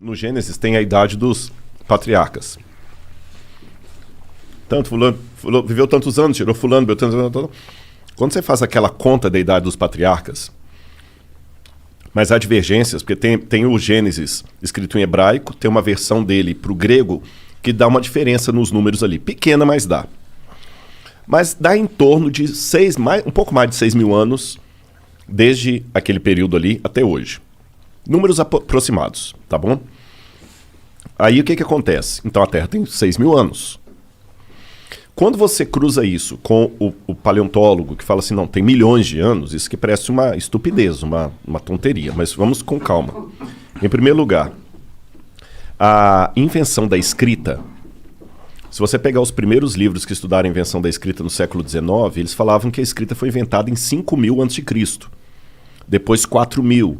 No Gênesis tem a idade dos patriarcas. Tanto fulano viveu tantos anos, tirou fulano, viveu tantos anos. Quando você faz aquela conta da idade dos patriarcas, mas há divergências, porque tem o Gênesis escrito em hebraico, tem uma versão dele para o grego que dá uma diferença nos números ali. Pequena, mas dá. Mas dá em torno de um pouco mais de 6 mil anos, desde aquele período ali até hoje. Números aproximados, tá bom? Aí o que acontece? Então a Terra tem 6 mil anos. Quando você cruza isso com o paleontólogo que fala assim, não, tem milhões de anos, isso que parece uma estupidez, uma tonteria, mas vamos com calma. Em primeiro lugar, a invenção da escrita. Se você pegar os primeiros livros que estudaram a invenção da escrita no século XIX, eles falavam que a escrita foi inventada em 5.000 a.C. Depois 4.000,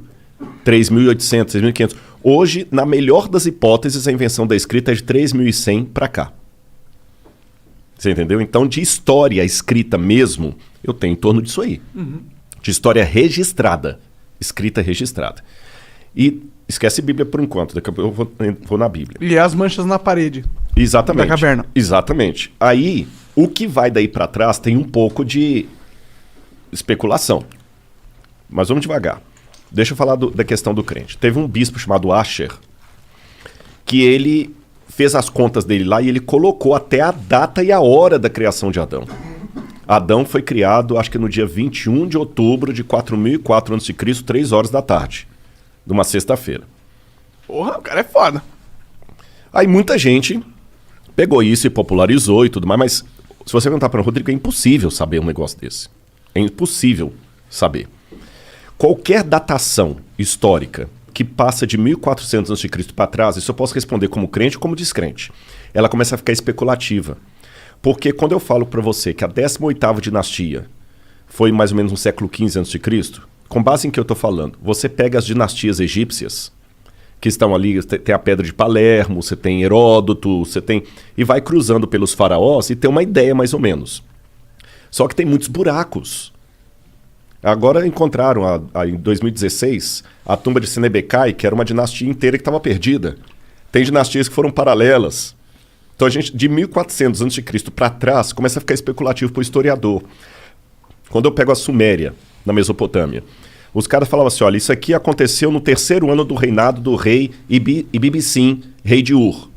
3.800, 6.500. Hoje, na melhor das hipóteses, a invenção da escrita é de 3.100 para cá. Você entendeu? Então, de história escrita mesmo, eu tenho em torno disso aí. Uhum. De história registrada. Escrita registrada. E esquece Bíblia por enquanto, daqui a pouco eu vou na Bíblia. E as manchas na parede. Exatamente. Da caverna. Exatamente. Aí, o que vai daí para trás tem um pouco de especulação. Mas vamos devagar. Deixa eu falar da questão do crente. Teve um bispo chamado Asher, que ele fez as contas dele lá e ele colocou até a data e a hora da criação de Adão. Adão foi criado, acho que no dia 21 de outubro de 4004 a.C., 3 horas da tarde, numa sexta-feira. Porra, o cara é foda. Aí muita gente pegou isso e popularizou e tudo mais, mas se você perguntar para o Rodrigo, é impossível saber um negócio desse. É impossível saber. Qualquer datação histórica que passa de 1400 a.C. para trás, isso eu posso responder como crente ou como descrente. Ela começa a ficar especulativa. Porque quando eu falo para você que a 18ª dinastia foi mais ou menos no século XV a.C., com base em que eu estou falando, você pega as dinastias egípcias, que estão ali, tem a Pedra de Palermo, você tem Heródoto, você tem... E vai cruzando pelos faraós e tem uma ideia mais ou menos. Só que tem muitos buracos. Agora encontraram, em 2016, a tumba de Senebekai, que era uma dinastia inteira que estava perdida. Tem dinastias que foram paralelas. Então a gente, de 1400 a.C. para trás, começa a ficar especulativo para o historiador. Quando eu pego a Suméria, na Mesopotâmia, os caras falavam assim, olha, isso aqui aconteceu no 3º ano do reinado do rei Ibibissim, rei de Ur.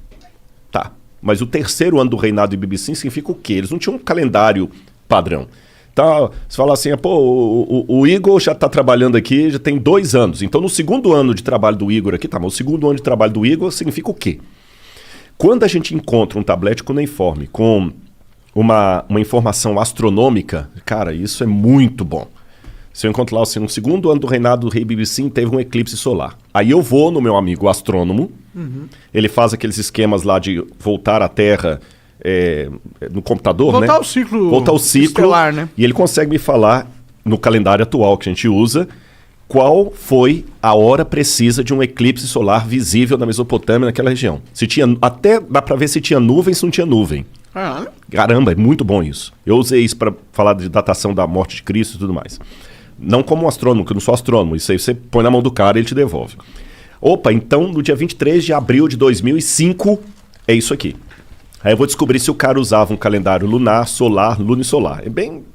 Tá, mas o 3º ano do reinado de Ibibissim significa o quê? Eles não tinham um calendário padrão. Então, você fala assim, pô, o Igor já está trabalhando aqui, já tem 2 anos. Então, no 2º ano de trabalho do Igor aqui, tá, mas o 2º ano de trabalho do Igor significa o quê? Quando a gente encontra um tablete cuneiforme com uma informação astronômica, cara, isso é muito bom. Se eu encontro lá assim, no 2º ano do reinado do rei Ibibissim, teve um eclipse solar. Aí eu vou no meu amigo astrônomo, ele faz aqueles esquemas lá de voltar à Terra... no computador, voltar ao ciclo estelar, né? E ele consegue me falar, no calendário atual que a gente usa, qual foi a hora precisa de um eclipse solar visível na Mesopotâmia, naquela região. Se tinha, até dá para ver se tinha nuvem, se não tinha nuvem. Caramba, é muito bom isso. Eu usei isso para falar de datação da morte de Cristo e tudo mais. Não como um astrônomo, que eu não sou astrônomo. Isso aí você põe na mão do cara e ele te devolve. Opa, então no dia 23 de abril de 2005, é isso aqui. Aí eu vou descobrir se o cara usava um calendário lunar, solar, lunisolar. É bem...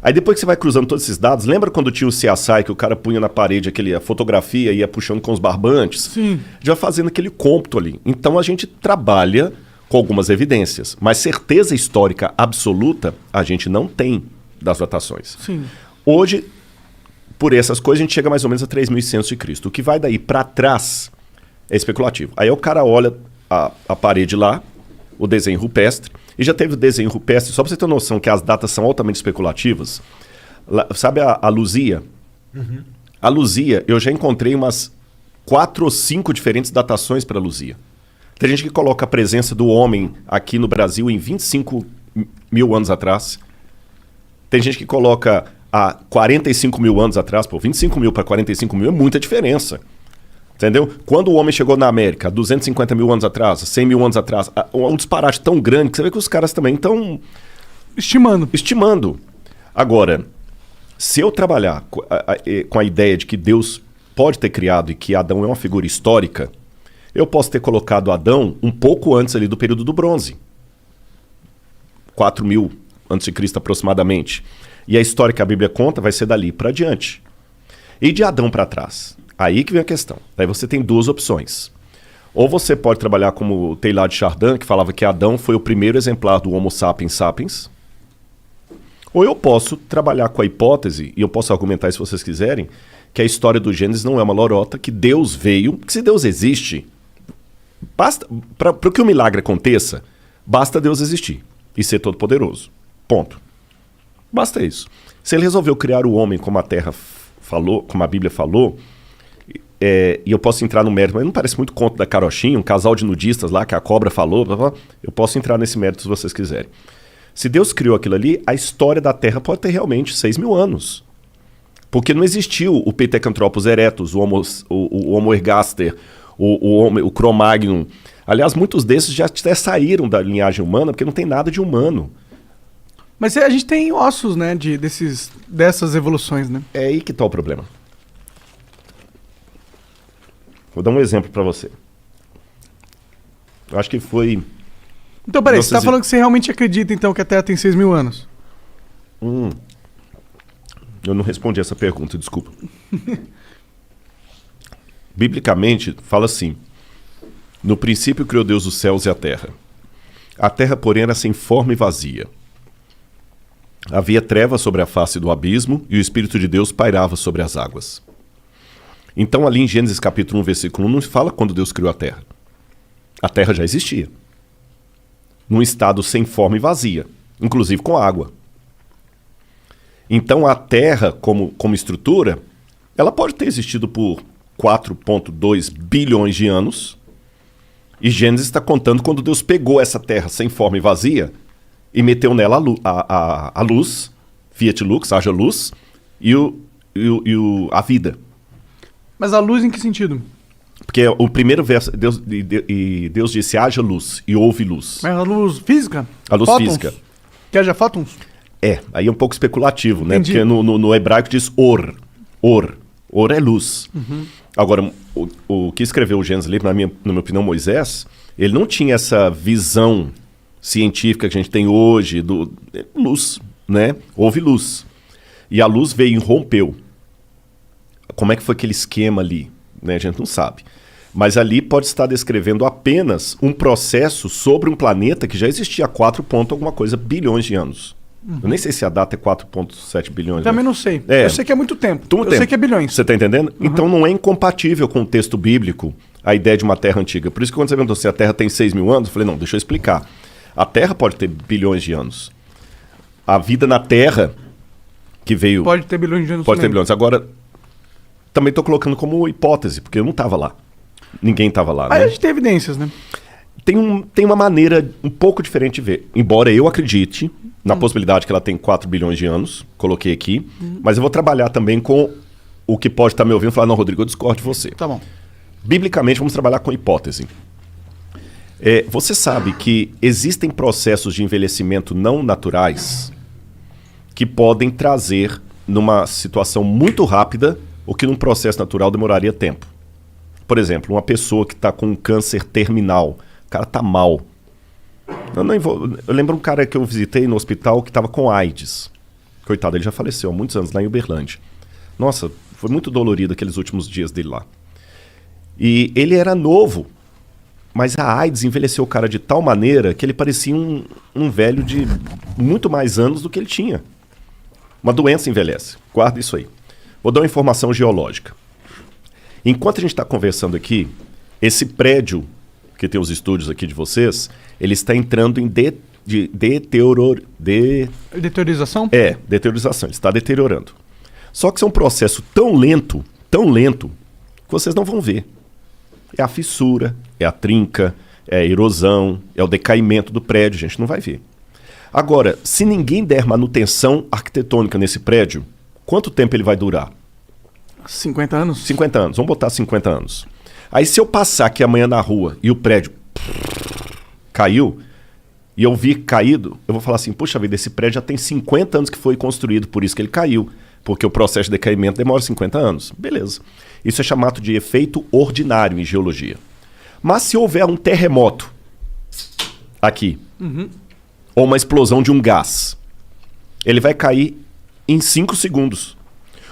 Aí depois que você vai cruzando todos esses dados, lembra quando tinha o CSI que o cara punha na parede a fotografia e ia puxando com os barbantes? Sim. Já fazendo aquele cômputo ali. Então a gente trabalha com algumas evidências, mas certeza histórica absoluta a gente não tem das datações. Sim. Hoje, por essas coisas, a gente chega mais ou menos a 3.100 a.C. O que vai daí para trás é especulativo. Aí o cara olha a parede lá, o desenho rupestre, e já teve o desenho rupestre, só para você ter noção que as datas são altamente especulativas. Sabe a Luzia? Uhum. A Luzia, eu já encontrei umas 4 ou 5 diferentes datações para a Luzia. Tem gente que coloca a presença do homem aqui no Brasil em 25 mil anos atrás. Tem gente que coloca há 45 mil anos atrás. Pô, 25 mil para 45 mil é muita diferença. Entendeu? Quando o homem chegou na América, 250 mil anos atrás, 100 mil anos atrás, um disparate tão grande que você vê que os caras também estão... Estimando. Agora, se eu trabalhar com a ideia de que Deus pode ter criado e que Adão é uma figura histórica, Eu posso ter colocado Adão um pouco antes ali do período do bronze. 4.000 a.C. aproximadamente. E a história que a Bíblia conta vai ser dali para adiante. E de Adão para trás? Aí que vem a questão. Daí você tem duas opções. Ou você pode trabalhar como o Teilhard de Chardin, que falava que Adão foi o primeiro exemplar do Homo sapiens sapiens. Ou eu posso trabalhar com a hipótese, e eu posso argumentar se vocês quiserem, que a história do Gênesis não é uma lorota, que Deus veio, que se Deus existe, basta para que o milagre aconteça, basta Deus existir e ser todo-poderoso. Ponto. Basta isso. Se ele resolveu criar o homem como a Terra falou, como a Bíblia falou, e eu posso entrar no mérito, mas não parece muito conto da carochinha, um casal de nudistas lá que a cobra falou, blá, blá, eu posso entrar nesse mérito se vocês quiserem. Se Deus criou aquilo ali, a história da Terra pode ter realmente 6.000 anos. Porque não existiu o Pithecanthropus erectus, o Homo ergaster, o Cro-Magnon. Aliás, muitos desses já até saíram da linhagem humana, porque não tem nada de humano. Mas a gente tem ossos, né, dessas evoluções, né? É aí que está o problema. Vou dar um exemplo para você. Eu acho que foi... Então, peraí, você tá falando que você realmente acredita, então, que a Terra tem 6.000 anos? Eu não respondi essa pergunta, desculpa. Biblicamente, fala assim: no princípio criou Deus os céus e a terra. A terra, porém, era sem forma e vazia. Havia trevas sobre a face do abismo e o Espírito de Deus pairava sobre as águas. Então, ali em Gênesis capítulo 1, versículo 1, não fala quando Deus criou a terra. A terra já existia. Num estado sem forma e vazia, inclusive com água. Então a Terra, como estrutura, ela pode ter existido por 4,2 bilhões de anos, e Gênesis está contando quando Deus pegou essa Terra sem forma e vazia e meteu nela a luz, fiat lux, haja luz, e a vida. Mas a luz em que sentido? Porque o primeiro verso, Deus disse, haja luz, e houve luz. Mas a luz física? A luz fótons? física. Que haja fótons? Aí é um pouco especulativo, né? Entendi. Porque no hebraico diz or. Or é luz. Uhum. Agora, o que escreveu o Gênesis ali, na minha opinião, Moisés, ele não tinha essa visão científica que a gente tem hoje, luz, né? Houve luz. E a luz veio e rompeu. Como é que foi aquele esquema ali? Né? A gente não sabe. Mas ali pode estar descrevendo apenas um processo sobre um planeta que já existia há 4 alguma coisa bilhões de anos. Eu nem sei se a data é 4,7 bilhões. Também né? não sei. Eu sei que é muito tempo. Sei que é bilhões. Você está entendendo? Então não é incompatível com o texto bíblico a ideia de uma Terra antiga. Por isso que quando você perguntou se a Terra tem 6.000 anos, eu falei, não, deixa eu explicar. A Terra pode ter bilhões de anos. A vida na Terra que veio... Pode ter bilhões de anos. Pode ter também. bilhões. Agora, também estou colocando como hipótese, porque eu não estava lá. Ninguém estava lá, Aí né? a gente tem evidências, né? Tem uma maneira um pouco diferente de ver. Embora eu acredite na possibilidade que ela tem 4 bilhões de anos, coloquei aqui, mas eu vou trabalhar também com o que pode estar me ouvindo e falar, não, Rodrigo, eu discordo de você. Tá bom. Biblicamente, vamos trabalhar com hipótese. Você sabe que existem processos de envelhecimento não naturais que podem trazer, numa situação muito rápida, o que num processo natural demoraria tempo. Por exemplo, uma pessoa que está com um câncer terminal, o cara está mal. Eu lembro um cara que eu visitei no hospital que estava com AIDS. Coitado, ele já faleceu há muitos anos lá em Uberlândia. Nossa, foi muito dolorido aqueles últimos dias dele lá. E ele era novo, mas a AIDS envelheceu o cara de tal maneira que ele parecia um velho de muito mais anos do que ele tinha. Uma doença envelhece. Guarda isso aí. Vou dar uma informação geológica. Enquanto a gente está conversando aqui, esse prédio, que tem os estúdios aqui de vocês, ele está entrando em Deteriorização? Deteriorização. Ele está deteriorando. Só que isso é um processo tão lento, que vocês não vão ver. É a fissura, é a trinca, é a erosão, é o decaimento do prédio, a gente não vai ver. Agora, se ninguém der manutenção arquitetônica nesse prédio, quanto tempo ele vai durar? 50 anos? 50 anos, vamos botar 50 anos. Aí se eu passar aqui amanhã na rua e o prédio caiu, e eu vi caído, eu vou falar assim, puxa vida, esse prédio já tem 50 anos que foi construído, por isso que ele caiu. Porque o processo de decaimento demora 50 anos. Beleza. Isso é chamado de efeito ordinário em geologia. Mas se houver um terremoto aqui, ou uma explosão de um gás, ele vai cair em 5 segundos.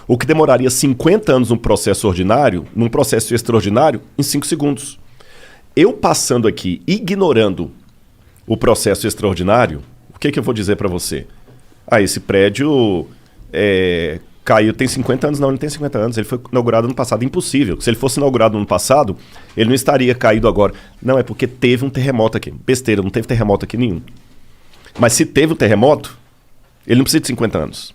O que demoraria 50 anos num processo ordinário, num processo extraordinário, em 5 segundos. Eu passando aqui, ignorando o processo extraordinário, o que eu vou dizer para você? Esse prédio caiu, tem 50 anos? Não, ele não tem 50 anos, ele foi inaugurado no passado. Impossível. Se ele fosse inaugurado no passado, ele não estaria caído agora. Não, é porque teve um terremoto aqui. Besteira, não teve terremoto aqui nenhum. Mas se teve um terremoto, ele não precisa de 50 anos.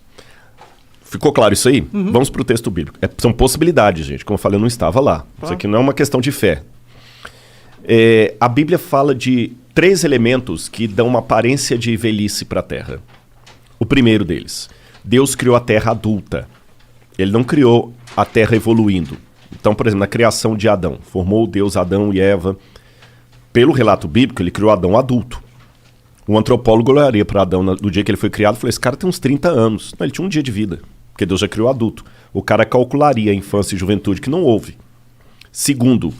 Ficou claro isso aí? Vamos para o texto bíblico. São possibilidades, gente. Como eu falei, eu não estava lá. Claro. Isso aqui não é uma questão de fé. A Bíblia fala de 3 elementos que dão uma aparência de velhice para a Terra. O primeiro deles, Deus criou a Terra adulta. Ele não criou a Terra evoluindo. Então, por exemplo, na criação de Adão, formou Deus Adão e Eva. Pelo relato bíblico, ele criou Adão adulto. Um antropólogo olharia para Adão no dia que ele foi criado e falou, esse cara tem uns 30 anos. Não, ele tinha um dia de vida, porque Deus já criou adulto. O cara calcularia a infância e juventude, que não houve. Segundo,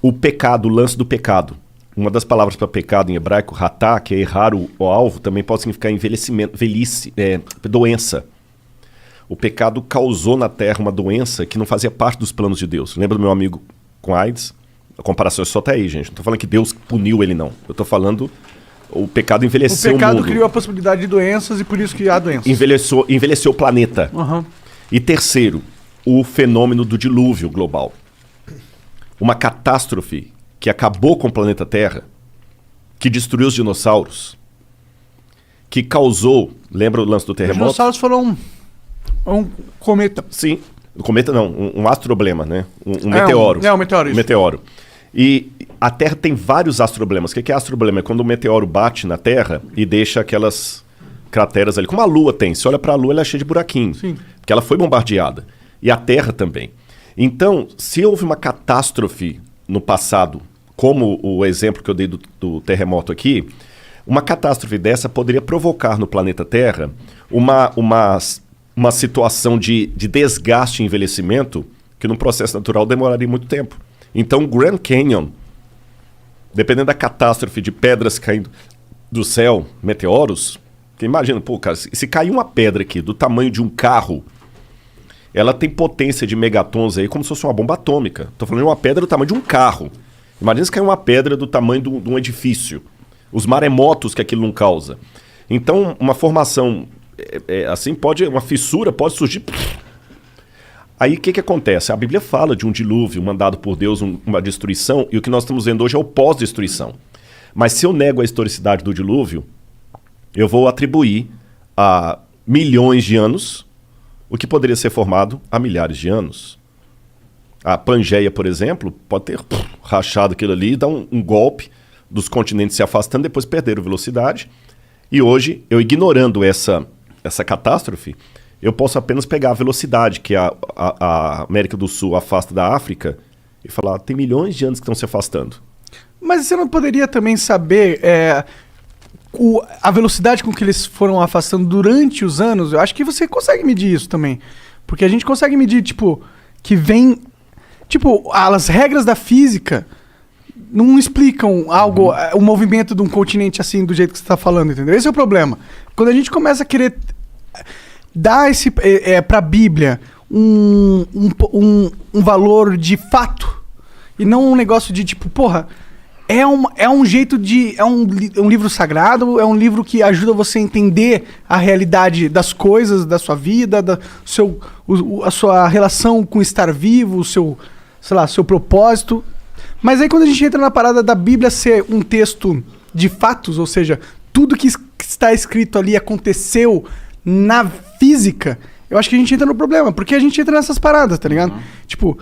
o pecado, o lance do pecado. Uma das palavras para pecado em hebraico, ratá, que é errar o alvo, também pode significar envelhecimento, velhice, doença. O pecado causou na Terra uma doença que não fazia parte dos planos de Deus. Lembra do meu amigo com AIDS? A comparação é só até aí, gente. Não estou falando que Deus puniu ele, não. Eu estou falando... O pecado envelheceu o mundo. O pecado criou a possibilidade de doenças e por isso que há doenças. Envelheceu o planeta. E terceiro, o fenômeno do dilúvio global. Uma catástrofe que acabou com o planeta Terra, que destruiu os dinossauros, que causou... Lembra o lance do terremoto? Os dinossauros foram um cometa. Sim, um cometa não, um astroblema, né? Um meteoro. Um meteoro, isso. Um meteoro. E a Terra tem vários astroblemas. O que é astroblema? É quando o meteoro bate na Terra e deixa aquelas crateras ali. Como a Lua tem. Se olha para a Lua, ela é cheia de buraquinhos. Sim. Porque ela foi bombardeada. E a Terra também. Então, se houve uma catástrofe no passado, como o exemplo que eu dei do terremoto aqui, uma catástrofe dessa poderia provocar no planeta Terra uma situação de desgaste e envelhecimento que num processo natural demoraria muito tempo. Então, o Grand Canyon, dependendo da catástrofe de pedras caindo do céu, meteoros, que imagina, pô, cara, se cair uma pedra aqui do tamanho de um carro, ela tem potência de megatons aí como se fosse uma bomba atômica. Tô falando de uma pedra do tamanho de um carro. Imagina se cair uma pedra do tamanho de um edifício. Os maremotos que aquilo não causa. Então, uma formação assim, uma fissura pode surgir... Aí o que acontece? A Bíblia fala de um dilúvio mandado por Deus, uma destruição, e o que nós estamos vendo hoje é o pós-destruição. Mas se eu nego a historicidade do dilúvio, eu vou atribuir a milhões de anos o que poderia ser formado há milhares de anos. A Pangeia, por exemplo, pode ter rachado aquilo ali, dar um golpe dos continentes se afastando, depois perderam velocidade. E hoje, eu ignorando essa catástrofe, eu posso apenas pegar a velocidade que a América do Sul afasta da África e falar, tem milhões de anos que estão se afastando. Mas você não poderia também saber a velocidade com que eles foram afastando durante os anos? Eu acho que você consegue medir isso também. Porque a gente consegue medir, tipo, que vem... Tipo, as regras da física não explicam algo, o movimento de um continente assim, do jeito que você está falando, entendeu? Esse é o problema. Quando a gente começa a querer... dá para a Bíblia um valor de fato e não um negócio de tipo, porra, é um jeito de... É um livro sagrado, é um livro que ajuda você a entender a realidade das coisas, da sua vida, a sua relação com estar vivo, o seu, sei lá, seu propósito. Mas aí quando a gente entra na parada da Bíblia ser um texto de fatos, ou seja, tudo que está escrito ali aconteceu na física, eu acho que a gente entra no problema, porque a gente entra nessas paradas, tá ligado? Tipo,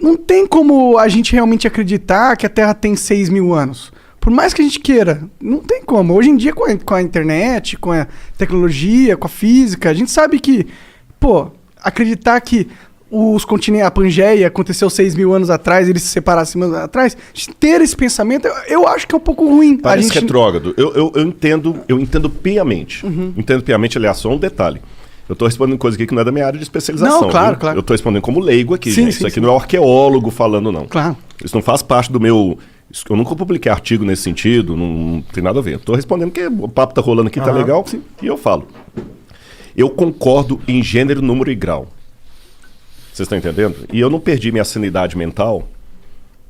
não tem como a gente realmente acreditar que a Terra tem 6 mil anos. Por mais que a gente queira, não tem como. Hoje em dia, com a internet, com a tecnologia, com a física, a gente sabe que, pô, acreditar que os continentes, a Pangeia aconteceu 6 mil anos atrás, eles se separaram 6 mil anos atrás, ter esse pensamento, eu acho que é um pouco ruim. Parece retrógrado. Eu entendo piamente. Entendo piamente, aliás, só um detalhe. Eu estou respondendo coisa aqui que não é da minha área de especialização. Não, claro, viu? claro. Eu estou respondendo como leigo aqui, sim, gente. sim, Isso aqui sim. não é um arqueólogo falando, não. Claro. Isso não faz parte do meu... Eu nunca publiquei artigo nesse sentido, não tem nada a ver. Eu tô respondendo que o papo tá rolando aqui, tá legal, e eu falo. Eu concordo em gênero, número e grau. Vocês estão entendendo? E eu não perdi minha sanidade mental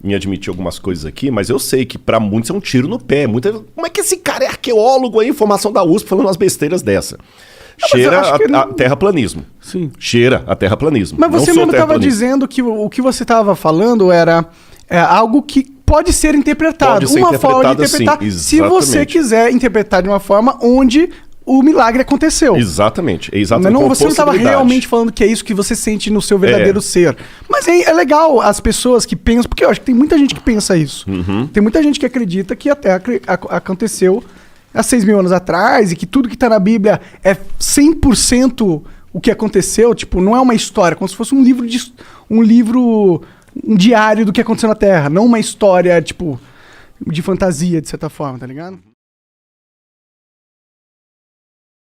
em admitir algumas coisas aqui, mas eu sei que pra muitos é um tiro no pé. Como é que esse cara é arqueólogo aí, formação da USP, falando umas besteiras dessa? Cheira a terraplanismo. Sim. Cheira a terraplanismo. Mas você mesmo estava dizendo que o que você estava falando era algo que pode ser interpretado. Pode ser uma forma de interpretar, sim, se você quiser interpretar de uma forma onde o milagre aconteceu. Exatamente. Mas você não estava realmente falando que é isso que você sente no seu verdadeiro ser. Mas é legal as pessoas que pensam, porque eu acho que tem muita gente que pensa isso. Tem muita gente que acredita que a Terra aconteceu há 6.000 anos atrás e que tudo que está na Bíblia é 100% o que aconteceu. Tipo, não é uma história, como se fosse um diário do que aconteceu na Terra, não uma história, tipo, de fantasia, de certa forma, tá ligado?